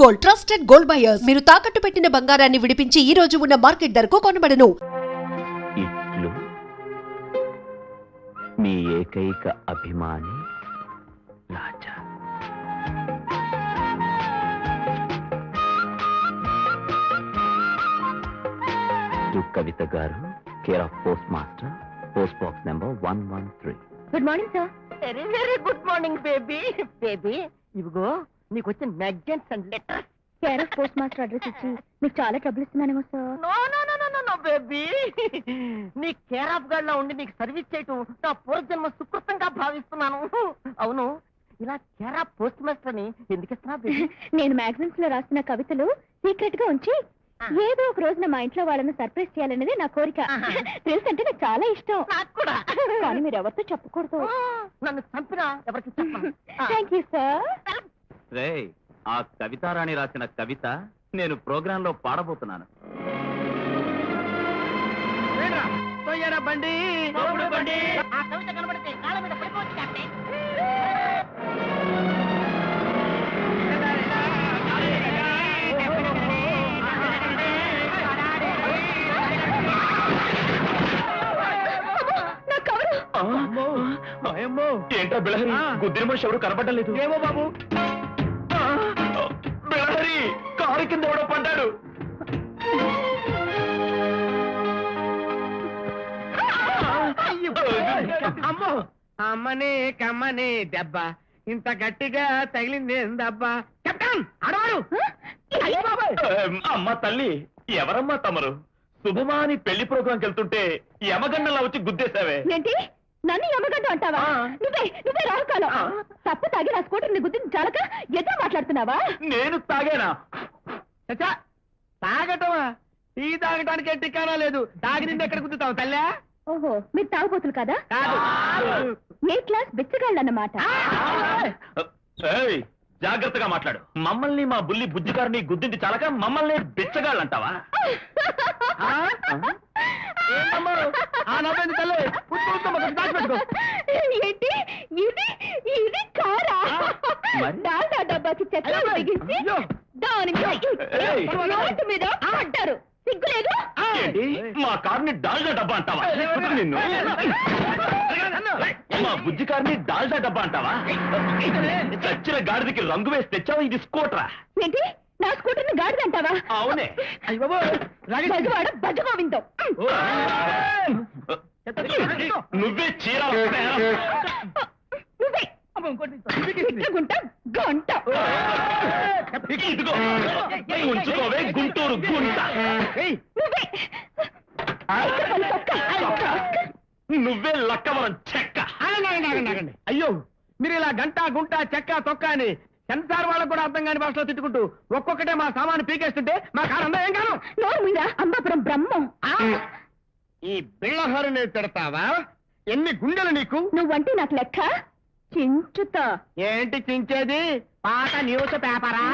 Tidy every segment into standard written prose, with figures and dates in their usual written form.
Gold, trusted gold buyers. మీరు తాకట్టు పెట్టిన బంగారాన్ని విడిపించి ఈ రోజు ఉన్న మార్కెట్ ధరకు కొనబడను. ఇట్లు మీ ఏకైక అభిమాని రాజా. To Kavitha garu, care of post master, post box number 113. Good morning sir. Very very good morning baby. Baby ఇవిగో నీకు వచ్చిన magazines and letters. Care of post master address ఇచ్చి మీకు చాలా ట్రబుల్ ఇస్తున్నానేమో sir. No no no no no no baby, నీ care of guard లో ఉండి నీకు సర్వీస్ చేయటం నా పూర్వజన్మ సుకృతంగా భావిస్తున్నాను. అవును, ఇలా కేర్ ఆఫ్ పోస్ట్ మాస్టర్ అని ఎందుకు ఇస్తున్నా బేబీ? నేను మ్యాగజైన్స్ లో రాసిన కవితలు సీక్రెట్ గా ఉంచి ఏదో ఒక రోజున మా ఇంట్లో వాళ్ళని సర్ప్రైజ్ చేయాలనేది నా కోరిక. థ్రిల్స్ అంటే నాకు చాలా ఇష్టం. నాకు కూడా. కానీ మీరు ఎవరితో చెప్పకూడదు. నన్ను చంపినా ఎవరికి చెప్పను. Thank you sir. రే, ఆ కవితారాణి రాసిన కవిత నేను ప్రోగ్రామ్ లో పాడబోతున్నాను. బండి బండి ఆ కవిత కనబడితే కాళ్ళ మీద పడిపోవచ్చు కాస్తే. ఏంటో బిళహరి, గుద్దిన మనిషి ఎవరు కనబడడం లేదు. ఏమో బాబు, బిళహరి కారు కింద ఎవడో పడ్డాడు. అమ్మో అమ్మని కమ్మని దెబ్బ ఇంత గట్టిగా తగిలింది దెబ్బ. కెప్టెన్ ఆడవాడు. అమ్మ తల్లి, ఎవరమ్మా తమరు? శుభమాని పెళ్లి ప్రోగ్రాంకి వెళ్తుంటే యమగండలా వచ్చి గుద్దేశావే. ఏంటి నన్ను యమగంట అంటావా? నువ్వే రాహుకాలం. తప్పు తాగి నా స్కూటర్ ని గుద్దించి చాలక ఎదో మాట్లాడుతున్నావా? నేను తాగానా? చచ్చా, తాగటమా? టీ తాగటానికి టికానా లేదు. తాగి నిండి ఎక్కడ గుద్దుతావు తల్లా? ఓహో, మీరు తాగుబోతులు కదా? కాదు. ఏ క్లాస్ బిచ్చగాళ్ళు అన్నమాట. ఏయ్, జాగ్రత్తగా మాట్లాడు. మమ్మల్ని మా బుల్లి బుజ్జిగారిని గుద్దింది చాలక మమ్మల్ని బిచ్చగాళ్ళంటావా? ఆ నవ్వేంది తల్లి? దాచిపెట్టుకో. ఏంటి ఇది? ఇది కారా? మరి? డాల్డా డబ్బాకి చెత్త బిగించి దానికి రోడ్డు మీద పడ్డారు. సిగ్గులేదు? ఏంటి, మా కార్ని డాల్డా డబ్బా అంటావా? నిన్ను మా బుజ్జి కార్ని డాల్డా డబ్బా అంటావా? చచ్చిన గాడిదకి రంగు వేసి తెచ్చావా? ఇది స్కూటరా? ఏంటి నా స్కూటర్ ని గాడిదంటావా? అవునే. బజవాడ బజగోవిందం. నువ్వే చీర నువ్వే గుంట గంట. ఇదిగో ఉంచుకోవే గుంటూరు గుంట. నువ్వే లక్కవరం చెక్క. అయ్యో, మీరు ఇలా గంట గుంట చెక్క తొక్క అని సెన్సార్ వాళ్ళకు కూడా అర్థం కాని భాషలో తిట్టుకుంటూ ఒక్కొక్కటే మా సామాను పీకేస్తుంటే మా కారు అందం ఏం కాను. నోరు మీద అంబాపురం బ్రహ్మం. ఈ బిళ్ళహరుని తిడతావా? ఎన్ని గుండెలు నీకు? నువ్వంటే నాకు లెక్క చించుతా. ఏంటి చించేది? పాత న్యూస్ పేపరా?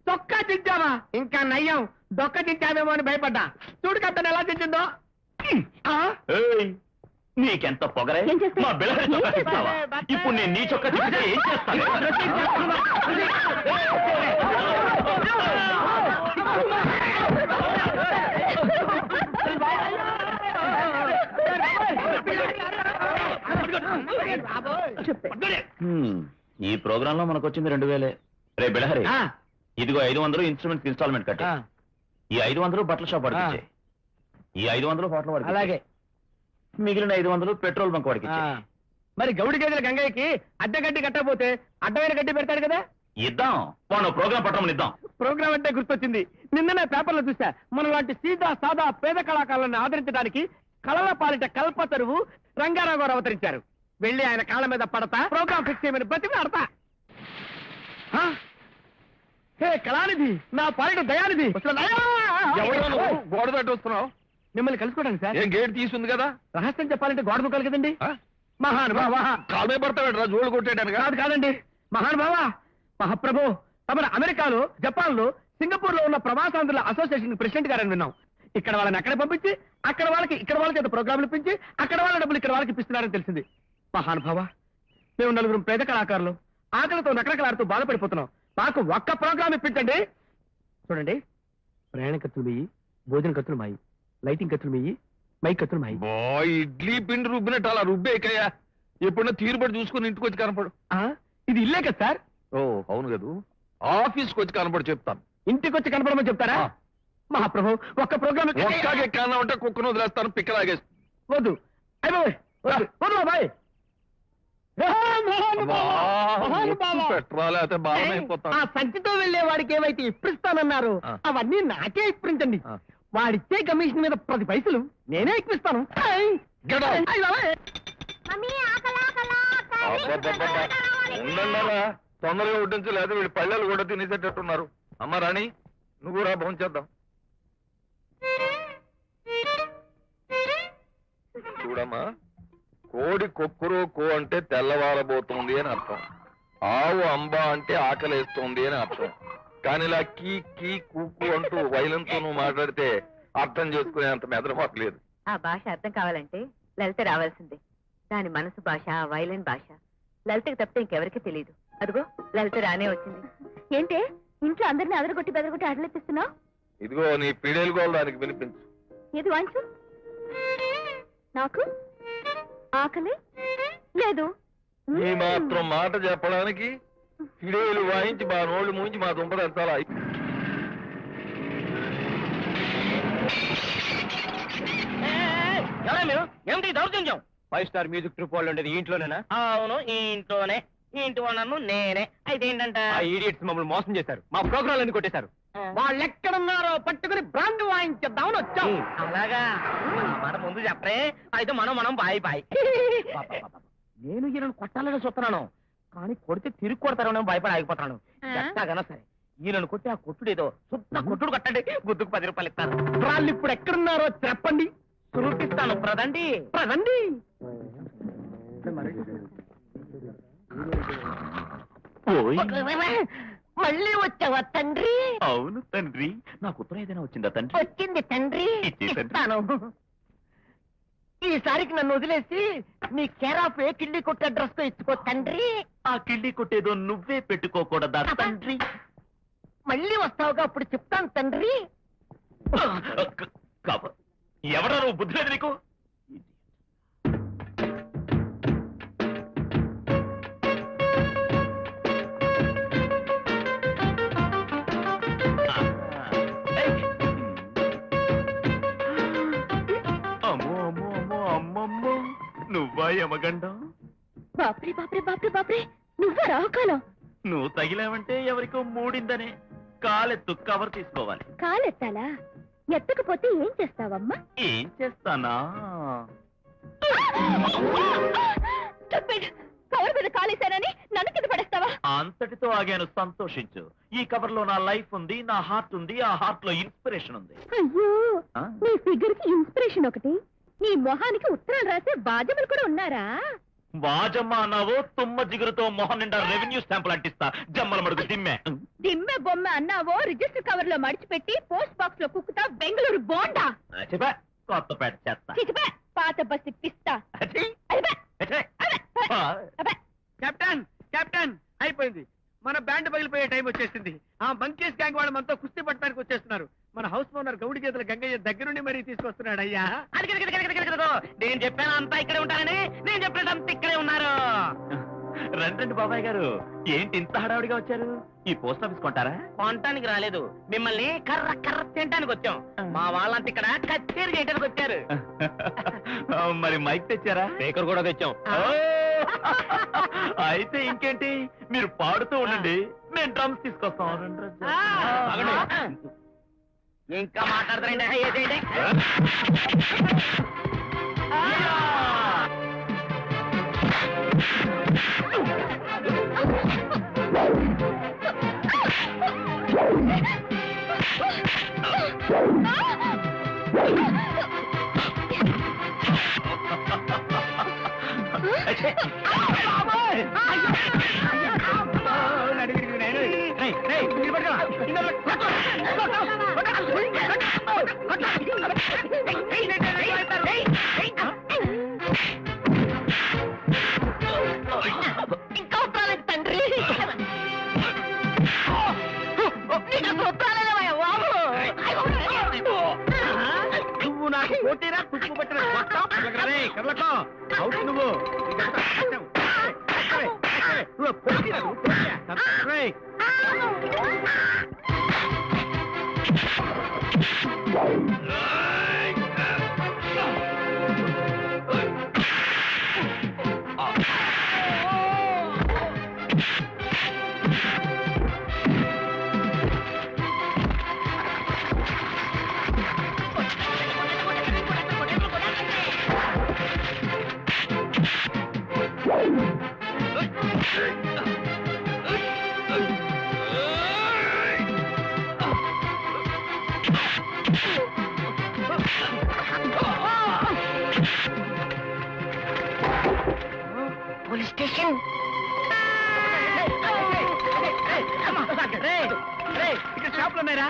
తొక్క చించావా? ఇంకా నయ్యం, దొక్క చించావేమో అని భయపడ్డా. చూడు కట్టను ఎలా చించిందో. ఏయ్, నీకెంత పొగరే? ఏం చేస్తావు? మా బిళ్ళహరి చొక్కా తిప్పుతావా? ఇప్పుడు నేను నీ చొక్కా తిప్పితే ఏం చేస్తాను? ఈ ప్రోగ్రామ్ లో మనకు వచ్చింది 2000. రే బిళహరి, ఇదిగో 500 ఇన్స్ట్రుమెంట్స్ ఇన్స్టాల్మెంట్ కట్టి, ఈ 500 బట్టల షాప్ వాడికి, ఈ 500 హోటల్ వాడికి, అలాగే మిగిలిన 500 పెట్రోల్ బంక్ వాడికి. మరి గౌడి గేదెల గంగయ్యకి అద్దె గడ్డి కట్టకపోతే అడ్డమైన గడ్డి పెడతాడు కదా? ఇద్దాం, పోను ప్రోగ్రామ్ పట్టమని ఇద్దాం. ప్రోగ్రామ్ అంటే గుర్తొచ్చింది. నిన్ననే పేపర్లో చూసా, మన లాంటి సీదా సాదా పేద కళాకారులను ఆదరించడానికి కళల పాలిట కల్పతరువు రంగారావు గారు అవతరించారు. వెళ్ళి ఆయన కాళ్ళ మీద పడతా ప్రోగ్రామ్ ఫిక్స్ చేయమని బతికి ఆడతా. హే కళానిధి, నా పాలిట దయానిధి, గోడ తట్టు వస్తున్నావు? మిమ్మల్ని కలుసుకోవడానికి సార్. ఏం గేట్ తీసుంది కదా? రహస్యం చెప్పాలంటే గోడ దూకాలి కదండి. మహానుభావ, కాలమే పడతాడు జోడు కొట్టాడు. కాదు కాదండి, మహానుభావ మహాప్రభు, తమ అమెరికాలో, జపాన్ లో, సింగపూర్ లో ఉన్న ప్రవాసాంధ్రుల అసోసియేషన్ ప్రెసిడెంట్ గారని విన్నాం. ఇక్కడ వాళ్ళని అక్కడ పంపించి అక్కడ వాళ్ళకి ఇక్కడ వాళ్ళకి ప్రోగ్రాంలు ఇప్పించి అక్కడ వాళ్ళ డబ్బులు ఇక్కడ వాళ్ళకి ఇప్పిస్తున్నారని తెలిసింది. మహానుభావ, మేము 4 పేద కళాకారులు ఆకలితో నకరకలాడుతూ బాధపడిపోతున్నాం. మాకు ఒక్క ప్రోగ్రామ్ ఇప్పించండి. చూడండి, ప్రయాణ ఖర్చులు వెయ్యి, భోజన ఖర్చులు మాయి, లైటింగ్ ఖర్చులు వెయ్యి, మైక్ ఖర్చులు మాయి. ఇడ్లీ పిండి రుబ్బినట్టు అలా రుబ్బేకయ్యా. ఎప్పుడన్నా తీరుబడి చూసుకుని ఇంటికి వచ్చి కనపడు. ఇది ఇల్లే కదా సార్? ఓ అవును కదూ, ఆఫీస్కి వచ్చి కనపడి చెప్తాను. ఇంటికి వచ్చి కనపడమని చెప్తారా? మహాప్రభు, ఒక్క ప్రోగ్రామ్ ఒక్కగా ఎక్కడన్నా ఉంటే కుక్కను వదిలేస్తాను, పిక్కలాగేస్తాను. వద్దు. అయ్య బాబాయ్, పెట్టరాలే అయితే బాగా అయిపోతాను. ఆ సంచితో వెళ్లే వాడికి ఏమైతే ఇప్పిస్తానన్నారు అవన్నీ నాకే ఇప్పించండి. వాడిచ్చే కమిషన్ మీద 10 పైసలు నేనే ఇప్పిస్తాను. Get out. అయ్ బాబాయ్. ఉండండారా, తొందరగా వడ్డించు, లేదా వీళ్ళు పళ్ళలు కూడా తినేసేటట్టున్నారు. అమ్మ రాణి, నువ్వు కూడా భోంచేద్దాం. చూడమ్మా, కోడి కొక్కురో కో అంటే తెల్లవారబోతుంది అని అర్థం, ఆవు అంబా అంటే ఆకలేస్తోంది అని అర్థం. కానీ ఇలా కీ కీ కూకు అంటూ వైలంతో నువ్వు మాట్లాడితే అర్థం చేసుకునే అంత మెదడుమాకు లేదు. ఆ భాష అర్థం కావాలంటే లలిత రావాల్సిందే. దాని మనసు భాష, వైలెన్ భాష లలితకి తప్పితే ఇంకెవరికి తెలియదు. అదిగో లలిత రానే వచ్చింది. ఏంటే ఇంట్లో అందరిని అదరగొట్టి బెదరగొట్టి అడలెత్తిస్తున్నావు? ఇదిగో నీ పిడేలు గోల్ దానికి వినిపించు. ఏది వాంచు. నాకు ఆకలి లేదు. ఈ మాత్రం మాట చెప్పడానికి పిడేలు వాయించి మా నోళ్ళు మూయించి మా దుంపదెత్తాలా? ఎవరా మీరు? ఏమిటి దౌర్జన్యం? 5 స్టార్ మ్యూజిక్ ట్రూప్ వాళ్ళు ఉండేది ఈ ఇంట్లోనేనా? అవును, ఈ ఇంట్లోనే. ఈ ఇంటి వాళ్ళను నేనే. అయితే ఏంటంట, ఆ ఈడియట్స్ మమ్మల్ని మోసం చేశారు, మా ప్రోగ్రామ్ అన్ని కొట్టేశారు. వాళ్ళు ఎక్కడున్నారో పట్టుకుని బ్రాండ్ వాయించేద్దామని వచ్చాం. అలాగా? మాట ముందు చెప్పరే. అయితే మనం బాయ్ బాయ్. నేను ఈయనను కొట్టాలని చూస్తున్నాను, కానీ కొడితే తిరిగి కొడతారో భయపడి ఆగిపోతాను. ఎట్టాగనా సరే ఈయనను కొట్టి ఆ కొట్టుడు ఏదో శుద్ధ కొట్టుడు కట్టండి, గుద్దుకు 10 రూపాయలు ఇస్తాను. వాళ్ళు ఇప్పుడు ఎక్కడున్నారో చెప్పండి, చూపిస్తాను. ప్రదండి ప్రదండి. మళ్ళీ వచ్చావా తండ్రి? అవును తండ్రి, నాకు ఉత్తరం ఏదైనా వచ్చిందా తండ్రి? వచ్చింది తండ్రి, ఇచ్చేసండి. ఇస్తాను. ఈసారికి నన్ను వదిలేసి నీ కేర్ ఆఫ్ ఏ కిళ్ళి కొట్టే అడ్రస్ తో ఇచ్చుకో తండ్రి. ఆ కిళ్ళి కొట్టేదో నువ్వే పెట్టుకోకూడదా తండ్రి? మళ్ళీ వస్తావుగా, అప్పుడు చెప్తాను తండ్రి. ఎవడా నువ్వు? బుద్ధి లేదు నీకు? అమ్మో అమ్మో అమ్మో అమ్మమ్మో, నువ్వా యమగండం? బాప్రే బాప్రే బాప్రే బాప్రే, నువ్వా రావుకాలం? నువ్వు తగిలావంటే ఎవరికో మూడిందనే. కాలెత్తు, కవర్ తీసుకోవాలి. కాలెత్తాలా? ఎత్తకపోతే ఏం చేస్తావమ్మా? ఏం చేస్తానా? కవర్ మీద కాలేశానని నన్ను కింద పడేస్తావా? అంతటితో ఆగాను, సంతోషించు. ఈ కవర్ లో నా లైఫ్ ఉంది, నా హార్ట్ ఉంది, ఆ హార్ట్ లో ఇన్స్పిరేషన్ ఉంది. అయ్యో, ఆ? నీ ఫిగర్ కి ఇన్స్పిరేషన్ ఒకటి, నీ మొహానికి ఉత్తరాలు రాసే బాధ్యతలు కూడా ఉన్నారా? వాజమ్మ అన్నావో తుమ్మ జిగురుతో మొహం నిండా రెవెన్యూ స్టాంపులు అంటిస్తా. జమ్మల మడుగు దిమ్మె. దిమ్మె బొమ్మ అన్నావో రిజిస్టర్ కవర్ లో మడిచిపెట్టి పోస్ట్ బాక్స్ లో కుక్కుతా బెంగళూరు బోండా. చెప్పా, కొత్తపేట చేస్తా. చిచిపే, పాత బస్సు పిస్తా. అచ్చి. అదిపే, అచ్చే. అదిపే, అదిపే. కెప్టెన్ కెప్టెన్, అయిపోయింది. మన బ్యాండ్ పగిలిపోయే టైం వచ్చేసింది. ఆ మంకీస్ గ్యాంగ్ వాళ్ళు మనతో కుస్తీ పట్టడానికి వచ్చేస్తున్నారు. మన హౌస్ ఓనర్ గౌడి గేదెల గంగయ్య దగ్గరుండి మరీ తీసుకొస్తున్నాడు. అయ్యా, నేను చెప్పాను అంతా ఇక్కడే ఉంటానని. నేను చెప్పినట్టు ఇక్కడే ఉన్నారు. రండి బాబాయ్ గారు, ఏంటి ఇంత హడావుడిగా వచ్చారు? ఈ పోస్ట్ ఆఫీస్ కొంటారా? కొనటానికి రాలేదు, మిమ్మల్ని కర్ర కర్ర తినడానికి వచ్చాం. మా వాళ్ళంతా ఇక్కడ కచేరీ చేయడానికి వచ్చారు. మరి మైక్ తెచ్చారా? స్పీకర్ కూడా తెచ్చాం. ఓ! అయితే ఇంకేంటి, మీరు పాడుతూ ఉండండి, నేను డ్రమ్స్ తీసుకొస్తాం. ఇంకా మాట్లాడతారండి. ఏదేంటి? ఇంకా ఉత్తరాలేదు తండ్రి. తండ్రి నువ్వు నాకు పోటీరా తుప్పు పట్టిన కదలకో అవుట్ నువ్వు పోటీరా పోలీస్ స్టేషన్ ఇక్కడ షాపులు ఉన్నాయరా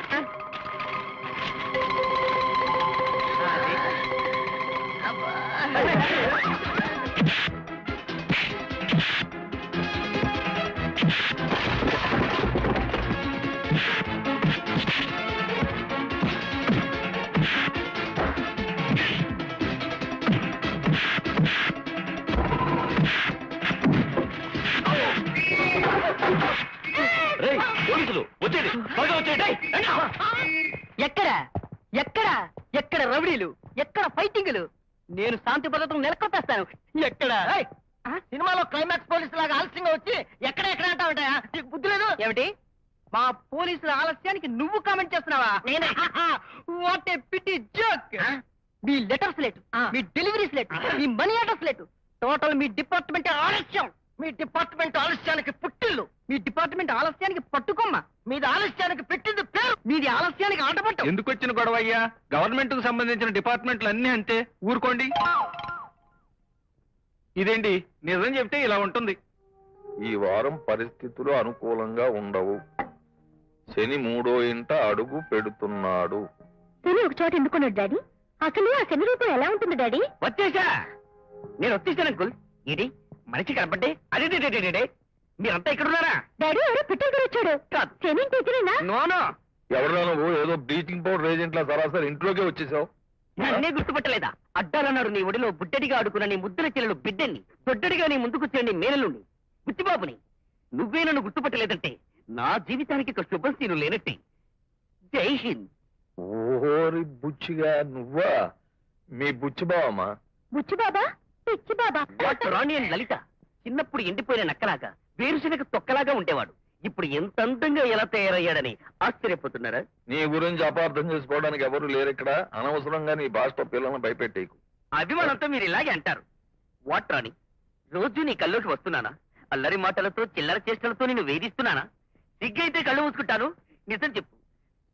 రేయ్, పోలీసులు వచ్చేది త్వరగా వచ్చేయండి. ఎక్కడ ఎక్కడ ఎక్కడ రౌడీలు ఎక్కడ ఫైటింగ్లు నేను శాంతి భద్రతను నెలకొట్టేస్తాను ఎక్కడ సినిమాలో క్లైమాక్స్ పోలీసు లాగా ఆలస్యంగా వచ్చి ఎక్కడ ఎక్కడ అంటావుంటాయా నీకు బుద్ధి లేదు ఏమిటి మా పోలీసుల ఆలస్యానికి నువ్వు కామెంట్ చేస్తున్నావా వాట్ ఏ పిటి జోక్ మీ లెటర్స్ లేట్ మీ డెలివరీస్ లేట్ మీ మనీ ఆర్డర్స్ లేట్ టోటల్ మీ డిపార్ట్మెంట్ ఆలస్యం మీ డిపార్ట్మెంట్ ఆలస్యానికి పుట్టిల్లు మీ డిపార్ట్మెంట్ ఆలస్యానికి పట్టుకొమ్మ మీది ఆలస్యానికి పెట్టింది పేరు మీది ఆలస్యానికి ఆటపట్టు ఎందుకు వచ్చిన గొడవ అయ్యా? గవర్నమెంట్ కు సంబంధించిన డిపార్ట్మెంట్లు అన్ని అంతే, ఊరుకోండి. ఇదేంటి నిజం చెప్తే ఇలా ఉంటుంది. ఈ వారం పరిస్థితులు అనుకూలంగా ఉండవు. శని 3వ ఇంట అడుగు పెడుతున్నాడు. శని ఒక చోట ఎందుకున్నాడు డాడీ? అసలు ఆ శని రూపం ఎలా ఉంటుంది డాడీ? వచ్చేసా నేను వచ్చేసాను అంకుల్ ఇది మనిషి కనపడ్డే అదే మీరంతా ఇక్కడ ఉన్నారా డాడీ ఎవరో పిట్టలు వచ్చాడు. కాదు. శని టీచరేనా? నోనో ఎవరిలో నువ్వు ఏదో బ్లీచింగ్ పౌడర్ ఏజెంట్ లా సరాసరి ఇంట్లోకే వచ్చేసావు. నన్నే గుర్తుపట్టలేదా? అడ్డాలన్నారు నీ ఒడిలో బుడ్డడిగా ఆడుకున్న నీ ముద్దుల చెల్లెలు బిడ్డని దొడ్డడిగా నీ ముందుకొచ్చే నీ మేనలుండి బుచ్చిబాబుని నువ్వే నన్ను గుర్తుపట్టలేదంటే నా జీవితానికి ఒక శుభస్థిను లేనట్టే. జై హింద్. ఓరి బుచ్చిగా నువ్వా? మీ బుచ్చి బావమ్మా? బుచ్చి బాబా పిచ్చి బాబా. డాక్టర్ రాణి అండ్ లలిత చిన్నప్పుడు ఎండిపోయిన నక్కలాగా వేరుశనగ తొక్కలాగా ఉండేవాడు. ఇప్పుడు ఎంత అందంగా ఎలా తయారయ్యాడని ఆశ్చర్యపోతున్నారా? నీ గురించి అపార్థం చేసుకోవడానికి ఎవరు లేరు ఇక్కడ. అనవసరంగా నీ భాషతో పిల్లల్ని భయపెట్టేకు. అభిమానంతో మీరు ఇలాగే అంటారు. వాట్ రాణి, రోజు నీ కల్లోకి వస్తున్నానా? అల్లరి మాటలతో చిల్లర చేష్టలతో నేను వేధిస్తున్నానా? సిగ్గైతే కళ్ళు మూసుకుంటాను. నిజం చెప్పు,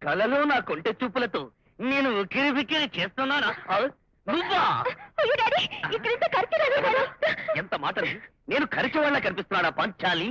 కలలో నా కొంటె చూపులతో నేను ఉక్కిరి బిక్కిరి చేస్తున్నానా? నువ్వా? అయ్యో డాడీ ఇక్కడింత ఖర్చు ఎంత మాట? నేను ఖర్చు వాళ్ళ కనిపిస్తున్నాడా? పంచాలి